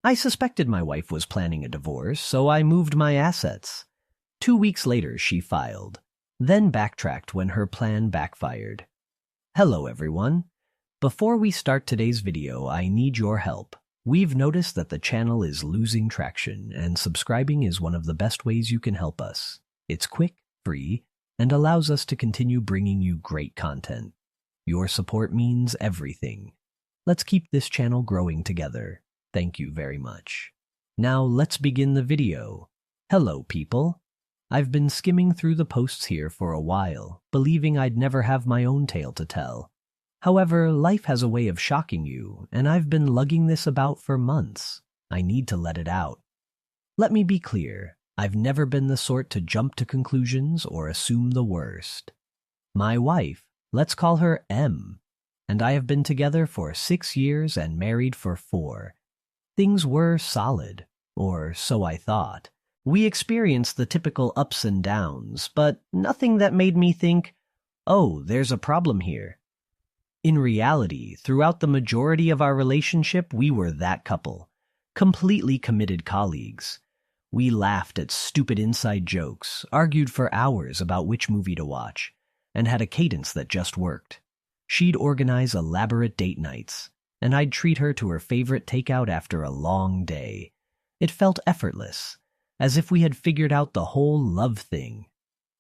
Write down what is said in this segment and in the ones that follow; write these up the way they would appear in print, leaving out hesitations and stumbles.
I suspected my wife was planning a divorce, so I moved my assets. 2 weeks later, she filed, then backtracked when her plan backfired. Hello, everyone. Before we start today's video, I need your help. We've noticed that the channel is losing traction, and subscribing is one of the best ways you can help us. It's quick, free, and allows us to continue bringing you great content. Your support means everything. Let's keep this channel growing together. Thank you very much. Now let's begin the video. Hello, people. I've been skimming through the posts here for a while, believing I'd never have my own tale to tell. However, life has a way of shocking you, and I've been lugging this about for months. I need to let it out. Let me be clear, I've never been the sort to jump to conclusions or assume the worst. My wife, let's call her M, and I have been together for 6 years and married for 4. Things were solid, or so I thought. We experienced the typical ups and downs, but nothing that made me think, oh, there's a problem here. In reality, throughout the majority of our relationship, we were that couple, completely committed colleagues. We laughed at stupid inside jokes, argued for hours about which movie to watch, and had a cadence that just worked. She'd organize elaborate date nights, and I'd treat her to her favorite takeout after a long day. It felt effortless, as if we had figured out the whole love thing.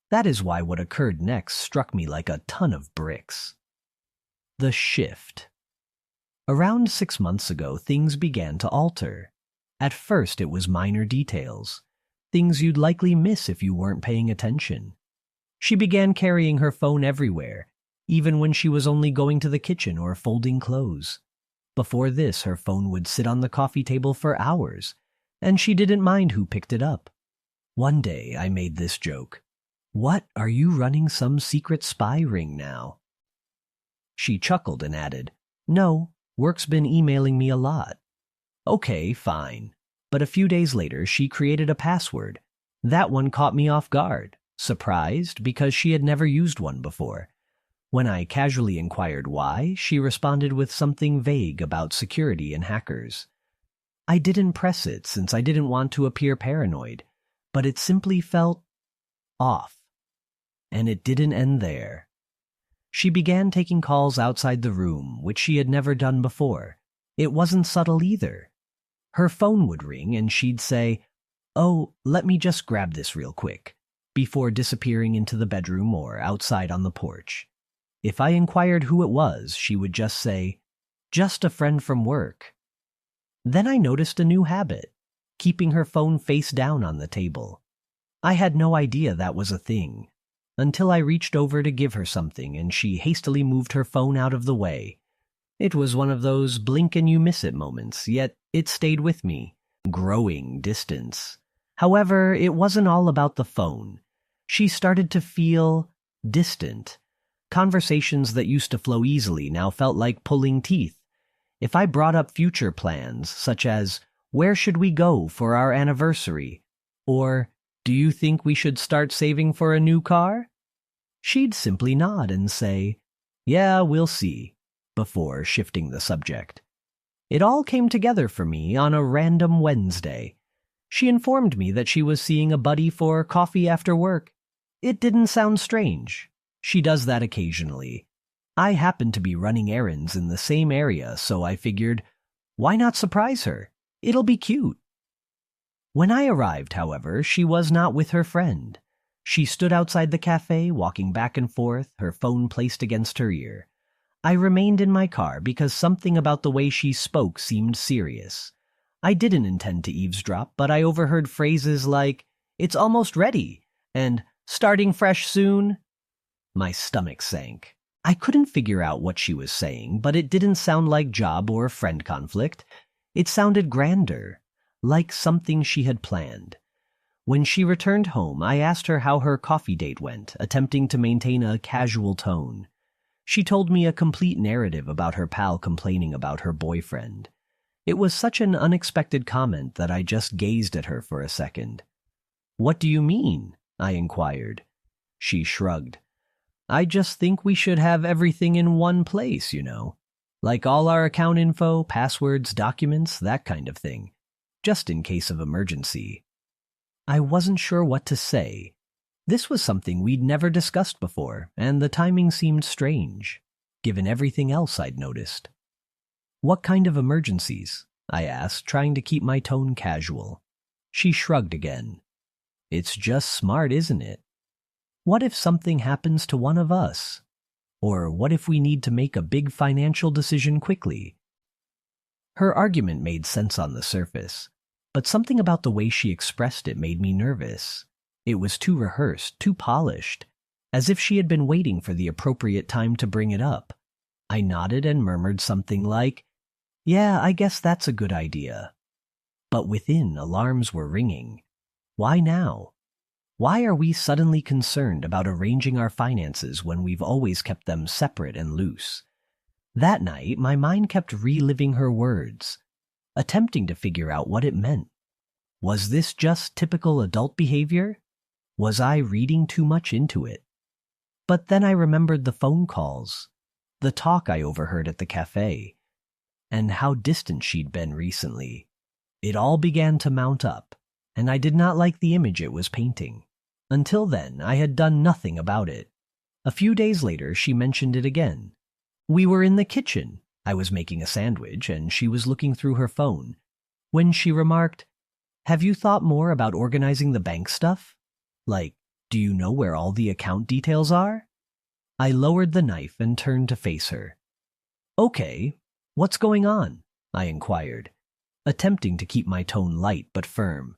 That is why what occurred next struck me like a ton of bricks. The shift. Around 6 months ago, things began to alter. At first, it was minor details, things you'd likely miss if you weren't paying attention. She began carrying her phone everywhere, even when she was only going to the kitchen or folding clothes. Before this, her phone would sit on the coffee table for hours, and she didn't mind who picked it up. One day, I made this joke. "What, are you running some secret spy ring now?" She chuckled and added, "No, work's been emailing me a lot." Okay, fine. But a few days later, she created a password. That one caught me off guard, surprised because she had never used one before. When I casually inquired why, she responded with something vague about security and hackers. I didn't press it since I didn't want to appear paranoid, but it simply felt off. And it didn't end there. She began taking calls outside the room, which she had never done before. It wasn't subtle either. Her phone would ring and she'd say, "Oh, let me just grab this real quick," before disappearing into the bedroom or outside on the porch. If I inquired who it was, she would just say, "Just a friend from work." Then I noticed a new habit, keeping her phone face down on the table. I had no idea that was a thing, until I reached over to give her something and she hastily moved her phone out of the way. It was one of those blink and you miss it moments, yet it stayed with me, growing distance. However, it wasn't all about the phone. She started to feel distant. Conversations that used to flow easily now felt like pulling teeth. If I brought up future plans, such as, "Where should we go for our anniversary?" or "Do you think we should start saving for a new car?" she'd simply nod and say, "Yeah, we'll see," before shifting the subject. It all came together for me on a random Wednesday. She informed me that she was seeing a buddy for coffee after work. It didn't sound strange. She does that occasionally. I happened to be running errands in the same area, so I figured, why not surprise her? It'll be cute. When I arrived, however, she was not with her friend. She stood outside the cafe, walking back and forth, her phone placed against her ear. I remained in my car because something about the way she spoke seemed serious. I didn't intend to eavesdrop, but I overheard phrases like, "It's almost ready," and "starting fresh soon." My stomach sank. I couldn't figure out what she was saying, but it didn't sound like job or friend conflict. It sounded grander, like something she had planned. When she returned home, I asked her how her coffee date went, attempting to maintain a casual tone. She told me a complete narrative about her pal complaining about her boyfriend. It was such an unexpected comment that I just gazed at her for a second. "What do you mean?" I inquired. She shrugged. "I just think we should have everything in one place, you know. Like all our account info, passwords, documents, that kind of thing. just in case of emergency. I wasn't sure what to say. This was something we'd never discussed before, and the timing seemed strange, given everything else I'd noticed. "What kind of emergencies?" I asked, trying to keep my tone casual. She shrugged again. "It's just smart, isn't it? What if something happens to one of us? Or what if we need to make a big financial decision quickly?" Her argument made sense on the surface, but something about the way she expressed it made me nervous. It was too rehearsed, too polished, as if she had been waiting for the appropriate time to bring it up. I nodded and murmured something like, "Yeah, I guess that's a good idea." But within, alarms were ringing. Why now? Why are we suddenly concerned about arranging our finances when we've always kept them separate and loose? That night, my mind kept reliving her words, attempting to figure out what it meant. Was this just typical adult behavior? Was I reading too much into it? But then I remembered the phone calls, the talk I overheard at the cafe, and how distant she'd been recently. It all began to mount up, and I did not like the image it was painting. Until then, I had done nothing about it. A few days later, she mentioned it again. We were in the kitchen. I was making a sandwich, and she was looking through her phone, when she remarked, "Have you thought more about organizing the bank stuff? Like, do you know where all the account details are?" I lowered the knife and turned to face her. "Okay, what's going on?" I inquired, attempting to keep my tone light but firm.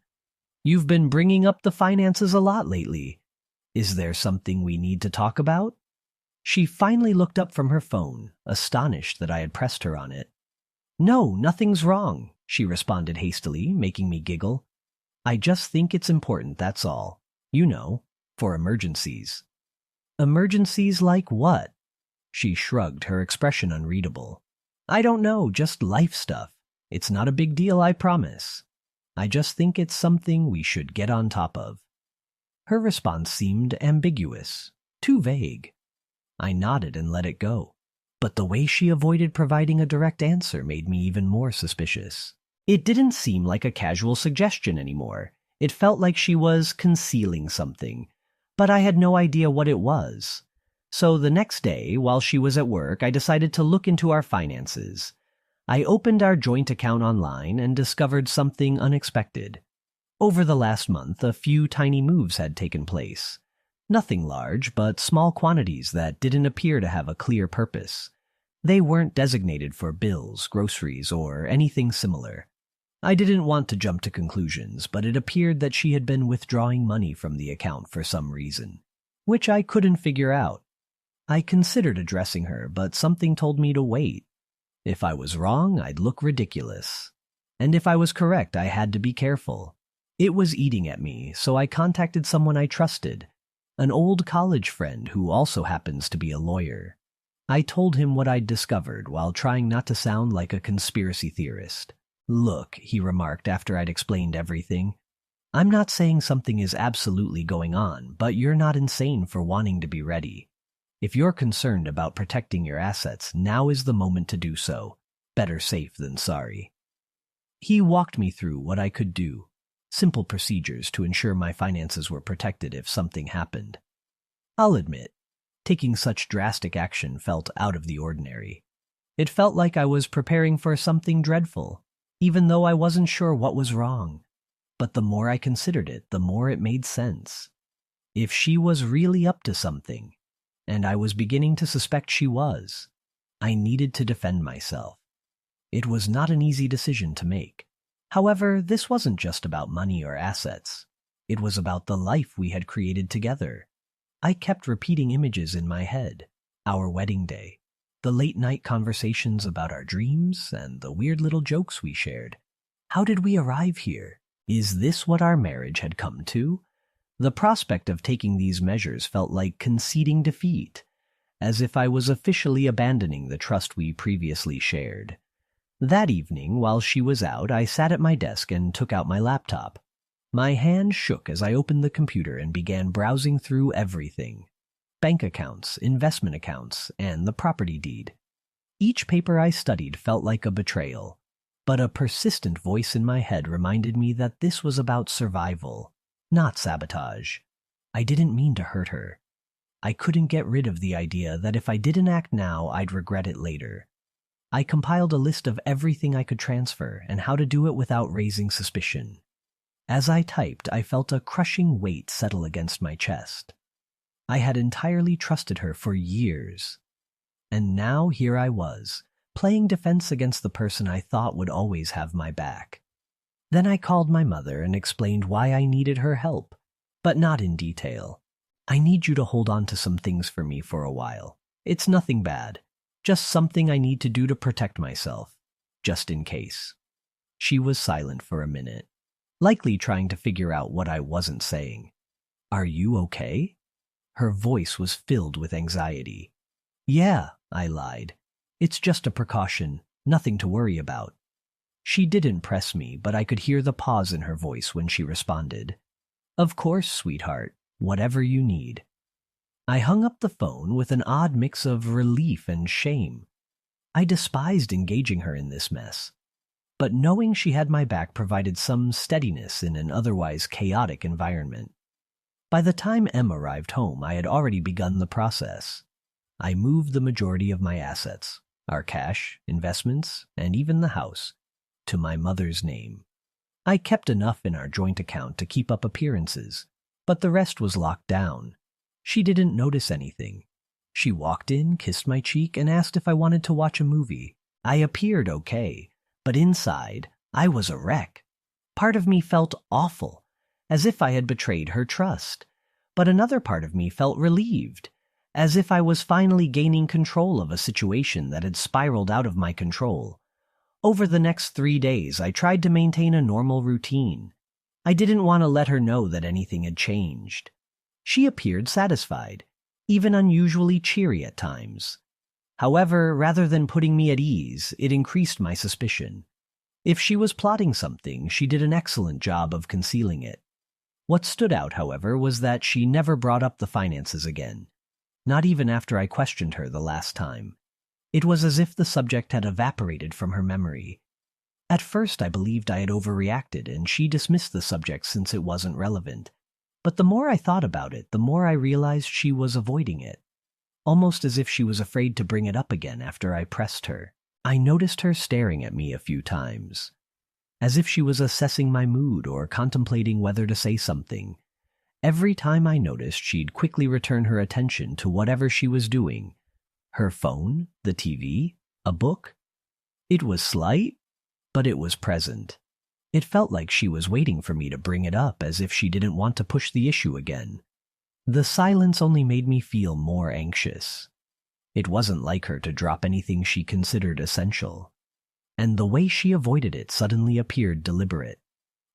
"You've been bringing up the finances a lot lately. Is there something we need to talk about?" She finally looked up from her phone, astonished that I had pressed her on it. "No, nothing's wrong," she responded hastily, making me giggle. "I just think it's important, that's all. You know, for emergencies." "Emergencies like what?" She shrugged, her expression unreadable. "I don't know, just life stuff. It's not a big deal, I promise. I just think it's something we should get on top of." Her response seemed ambiguous, too vague. I nodded and let it go, but the way she avoided providing a direct answer made me even more suspicious. It didn't seem like a casual suggestion anymore. It felt like she was concealing something, but I had no idea what it was. So the next day, while she was at work, I decided to look into our finances. I opened our joint account online and discovered something unexpected. Over the last month, a few tiny moves had taken place. Nothing large, but small quantities that didn't appear to have a clear purpose. They weren't designated for bills, groceries, or anything similar. I didn't want to jump to conclusions, but it appeared that she had been withdrawing money from the account for some reason, which I couldn't figure out. I considered addressing her, but something told me to wait. If I was wrong, I'd look ridiculous. And if I was correct, I had to be careful. It was eating at me, so I contacted someone I trusted, an old college friend who also happens to be a lawyer. I told him what I'd discovered while trying not to sound like a conspiracy theorist. "Look," he remarked after I'd explained everything, "I'm not saying something is absolutely going on, but you're not insane for wanting to be ready. If you're concerned about protecting your assets, now is the moment to do so. Better safe than sorry." He walked me through what I could do, simple procedures to ensure my finances were protected if something happened. I'll admit, taking such drastic action felt out of the ordinary. It felt like I was preparing for something dreadful, even though I wasn't sure what was wrong. But the more I considered it, the more it made sense. If she was really up to something, and I was beginning to suspect she was, I needed to defend myself. It was not an easy decision to make. However, this wasn't just about money or assets. It was about the life we had created together. I kept repeating images in my head: our wedding day, the late-night conversations about our dreams, and the weird little jokes we shared. How did we arrive here? Is this what our marriage had come to? The prospect of taking these measures felt like conceding defeat, as if I was officially abandoning the trust we previously shared. That evening, while she was out, I sat at my desk and took out my laptop. My hand shook as I opened the computer and began browsing through everything: bank accounts, investment accounts, and the property deed. Each paper I studied felt like a betrayal. But a persistent voice in my head reminded me that this was about survival, not sabotage. I didn't mean to hurt her. I couldn't get rid of the idea that if I didn't act now, I'd regret it later. I compiled a list of everything I could transfer and how to do it without raising suspicion. As I typed, I felt a crushing weight settle against my chest. I had entirely trusted her for years. And now here I was, playing defense against the person I thought would always have my back. Then I called my mother and explained why I needed her help, but not in detail. I need you to hold on to some things for me for a while. It's nothing bad, just something I need to do to protect myself, just in case. She was silent for a minute, likely trying to figure out what I wasn't saying. Are you okay? Her voice was filled with anxiety. Yeah, I lied. It's just a precaution, nothing to worry about. She didn't press me, but I could hear the pause in her voice when she responded. Of course, sweetheart, whatever you need. I hung up the phone with an odd mix of relief and shame. I despised engaging her in this mess, but knowing she had my back provided some steadiness in an otherwise chaotic environment. By the time Em arrived home, I had already begun the process. I moved the majority of my assets, our cash, investments, and even the house, to my mother's name. I kept enough in our joint account to keep up appearances, but the rest was locked down. She didn't notice anything. She walked in, kissed my cheek, and asked if I wanted to watch a movie. I appeared okay, but inside, I was a wreck. Part of me felt awful, as if I had betrayed her trust, but another part of me felt relieved, as if I was finally gaining control of a situation that had spiraled out of my control. Over the next 3 days, I tried to maintain a normal routine. I didn't want to let her know that anything had changed. She appeared satisfied, even unusually cheery at times. However, rather than putting me at ease, it increased my suspicion. If she was plotting something, she did an excellent job of concealing it. What stood out, however, was that she never brought up the finances again, not even after I questioned her the last time. It was as if the subject had evaporated from her memory. At first I believed I had overreacted and she dismissed the subject since it wasn't relevant. But the more I thought about it, the more I realized she was avoiding it, almost as if she was afraid to bring it up again after I pressed her. I noticed her staring at me a few times, as if she was assessing my mood or contemplating whether to say something. Every time I noticed, she'd quickly return her attention to whatever she was doing. Her phone, the TV, a book. It was slight, but it was present. It felt like she was waiting for me to bring it up, as if she didn't want to push the issue again. The silence only made me feel more anxious. It wasn't like her to drop anything she considered essential. And the way she avoided it suddenly appeared deliberate.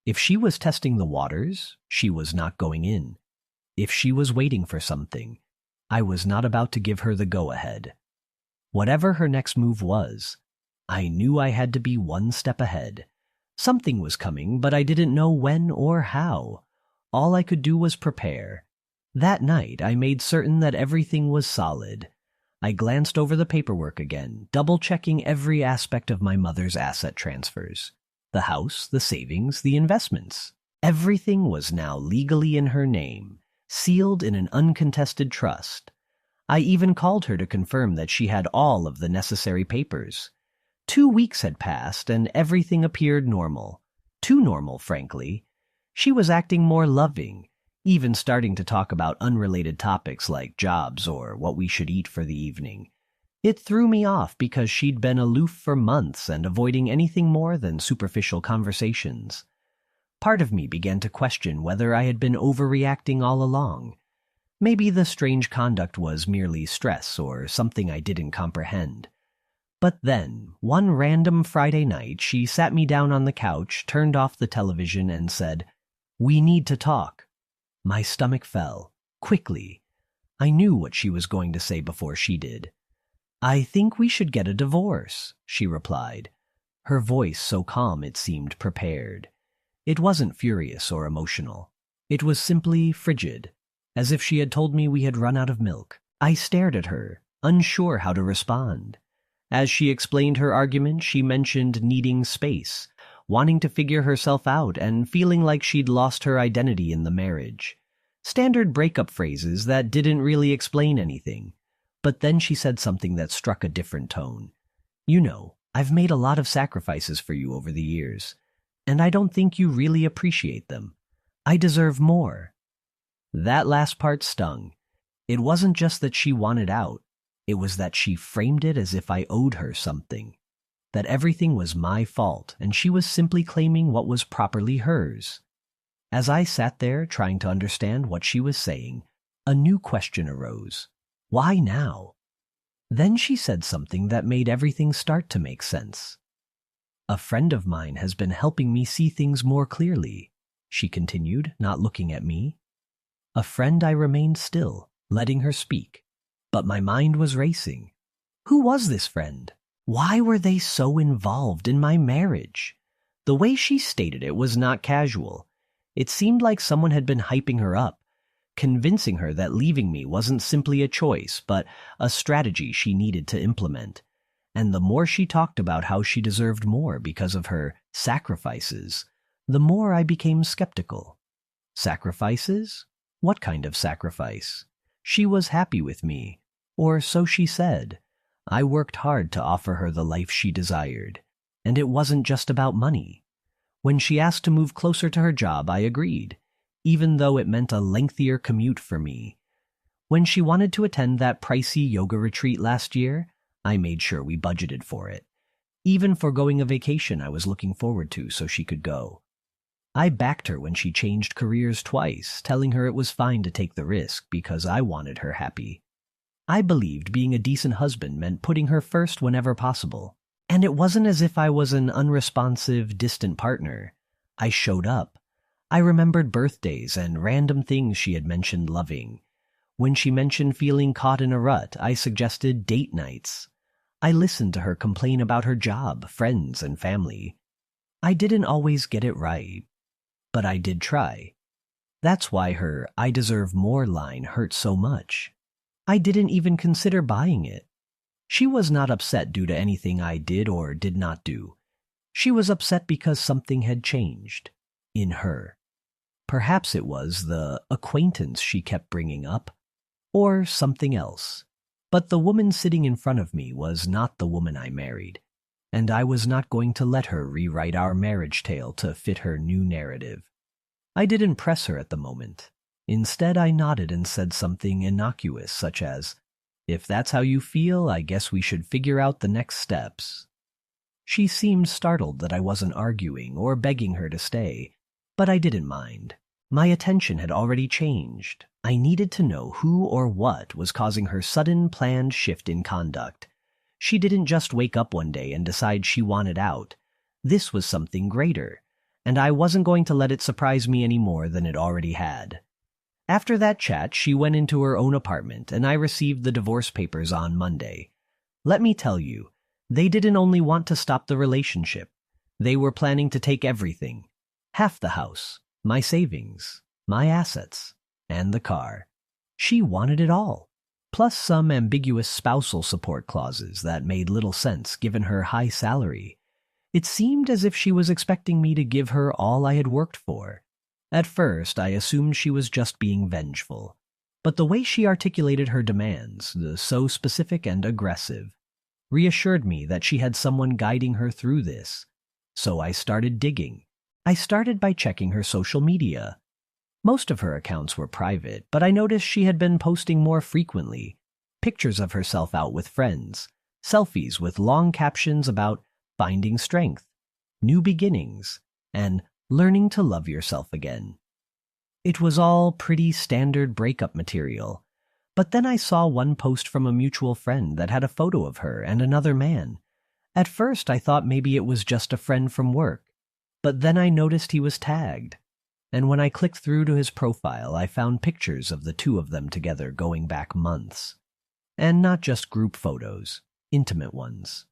If she was testing the waters, she was not going in. If she was waiting for something, I was not about to give her the go-ahead. Whatever her next move was, I knew I had to be one step ahead. Something was coming, but I didn't know when or how. All I could do was prepare. That night, I made certain that everything was solid. I glanced over the paperwork again, double-checking every aspect of my mother's asset transfers. The house, the savings, the investments. Everything was now legally in her name, sealed in an uncontested trust. I even called her to confirm that she had all of the necessary papers. 2 weeks had passed, and everything appeared normal. Too normal, frankly. She was acting more loving, even starting to talk about unrelated topics like jobs or what we should eat for the evening. It threw me off because she'd been aloof for months and avoiding anything more than superficial conversations. Part of me began to question whether I had been overreacting all along. Maybe the strange conduct was merely stress or something I didn't comprehend. But then, one random Friday night, she sat me down on the couch, turned off the television, and said, "We need to talk." My stomach fell, quickly. I knew what she was going to say before she did. "I think we should get a divorce," she replied, her voice so calm it seemed prepared. It wasn't furious or emotional. It was simply frigid, as if she had told me we had run out of milk. I stared at her, unsure how to respond. As she explained her argument, she mentioned needing space, wanting to figure herself out, and feeling like she'd lost her identity in the marriage. Standard breakup phrases that didn't really explain anything. But then she said something that struck a different tone. "You know, I've made a lot of sacrifices for you over the years, and I don't think you really appreciate them. I deserve more." That last part stung. It wasn't just that she wanted out. It was that she framed it as if I owed her something. That everything was my fault, and she was simply claiming what was properly hers. As I sat there trying to understand what she was saying, a new question arose. Why now? Then she said something that made everything start to make sense. "A friend of mine has been helping me see things more clearly," she continued, not looking at me. A friend. I remained still, letting her speak. But my mind was racing. Who was this friend? Why were they so involved in my marriage? The way she stated it was not casual. It seemed like someone had been hyping her up, convincing her that leaving me wasn't simply a choice, but a strategy she needed to implement. And the more she talked about how she deserved more because of her sacrifices, the more I became skeptical. Sacrifices? What kind of sacrifice? She was happy with me, or so she said. I worked hard to offer her the life she desired, and it wasn't just about money. When she asked to move closer to her job, I agreed, even though it meant a lengthier commute for me. When she wanted to attend that pricey yoga retreat last year, I made sure we budgeted for it, even foregoing a vacation I was looking forward to so she could go. I backed her when she changed careers twice, telling her it was fine to take the risk because I wanted her happy. I believed being a decent husband meant putting her first whenever possible. And it wasn't as if I was an unresponsive, distant partner. I showed up. I remembered birthdays and random things she had mentioned loving. When she mentioned feeling caught in a rut, I suggested date nights. I listened to her complain about her job, friends, and family. I didn't always get it right, but I did try. That's why her "I deserve more" line hurt so much. I didn't even consider buying it. She was not upset due to anything I did or did not do. She was upset because something had changed. In her. Perhaps it was the acquaintance she kept bringing up, or something else. But the woman sitting in front of me was not the woman I married, and I was not going to let her rewrite our marriage tale to fit her new narrative. I didn't press her at the moment. Instead, I nodded and said something innocuous, such as, "If that's how you feel, I guess we should figure out the next steps." She seemed startled that I wasn't arguing or begging her to stay, but I didn't mind. My attention had already changed. I needed to know who or what was causing her sudden, planned shift in conduct. She didn't just wake up one day and decide she wanted out. This was something greater, and I wasn't going to let it surprise me any more than it already had. After that chat, she went into her own apartment, and I received the divorce papers on Monday. Let me tell you, they didn't only want to stop the relationship. They were planning to take everything. Half the house, my savings, my assets, and the car. She wanted it all, plus some ambiguous spousal support clauses that made little sense given her high salary. It seemed as if she was expecting me to give her all I had worked for. At first, I assumed she was just being vengeful, but the way she articulated her demands, the so specific and aggressive, reassured me that she had someone guiding her through this. So I started digging. I started by checking her social media. Most of her accounts were private, but I noticed she had been posting more frequently. Pictures of herself out with friends, selfies with long captions about finding strength, new beginnings, and learning to love yourself again. It was all pretty standard breakup material, but then I saw one post from a mutual friend that had a photo of her and another man. At first I thought maybe it was just a friend from work, but then I noticed he was tagged, and when I clicked through to his profile, I found pictures of the two of them together going back months. And not just group photos, intimate ones.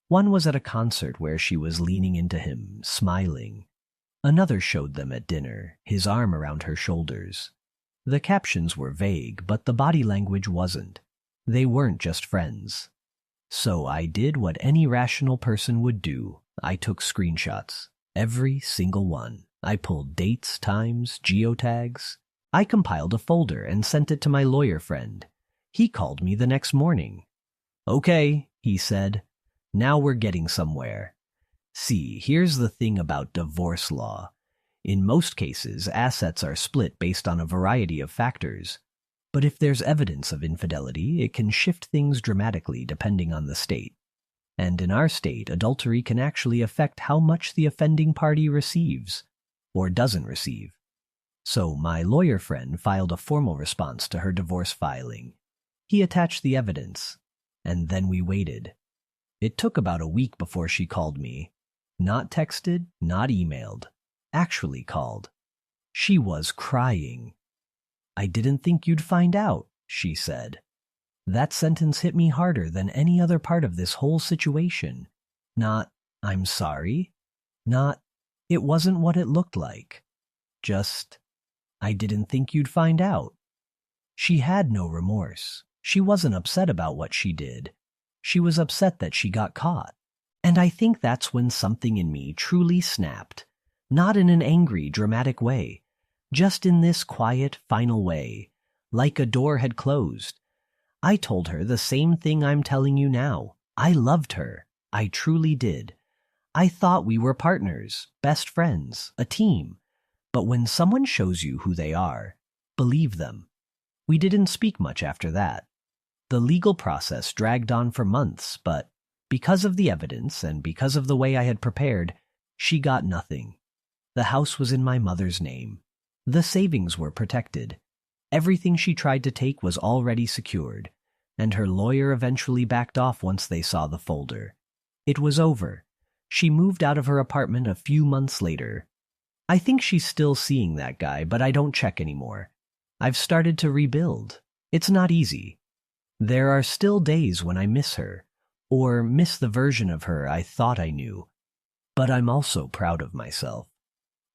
One was at a concert where she was leaning into him, smiling. Another showed them at dinner, his arm around her shoulders. The captions were vague, but the body language wasn't. They weren't just friends. So I did what any rational person would do. I took screenshots. Every single one. I pulled dates, times, geotags. I compiled a folder and sent it to my lawyer friend. He called me the next morning. "Okay," he said. "Now we're getting somewhere. See, here's the thing about divorce law. In most cases, assets are split based on a variety of factors. But if there's evidence of infidelity, it can shift things dramatically depending on the state. And in our state, adultery can actually affect how much the offending party receives, or doesn't receive. So my lawyer friend filed a formal response to her divorce filing. He attached the evidence, and then we waited. It took about a week before she called me. Not texted, not emailed. Actually called. She was crying. "I didn't think you'd find out," she said. That sentence hit me harder than any other part of this whole situation. Not, "I'm sorry." Not, "It wasn't what it looked like." Just, "I didn't think you'd find out." She had no remorse. She wasn't upset about what she did. She was upset that she got caught. And I think that's when something in me truly snapped. Not in an angry, dramatic way. Just in this quiet, final way. Like a door had closed. I told her the same thing I'm telling you now. I loved her. I truly did. I thought we were partners, best friends, a team. But when someone shows you who they are, believe them. We didn't speak much after that. The legal process dragged on for months, but because of the evidence and because of the way I had prepared, she got nothing. The house was in my mother's name. The savings were protected. Everything she tried to take was already secured, and her lawyer eventually backed off once they saw the folder. It was over. She moved out of her apartment a few months later. I think she's still seeing that guy, but I don't check anymore. I've started to rebuild. It's not easy. There are still days when I miss her, or miss the version of her I thought I knew. But I'm also proud of myself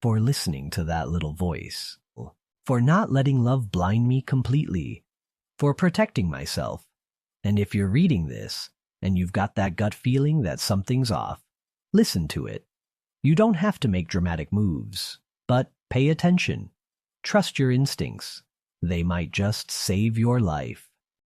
for listening to that little voice, for not letting love blind me completely, for protecting myself. And if you're reading this, and you've got that gut feeling that something's off, listen to it. You don't have to make dramatic moves, but pay attention. Trust your instincts. They might just save your life.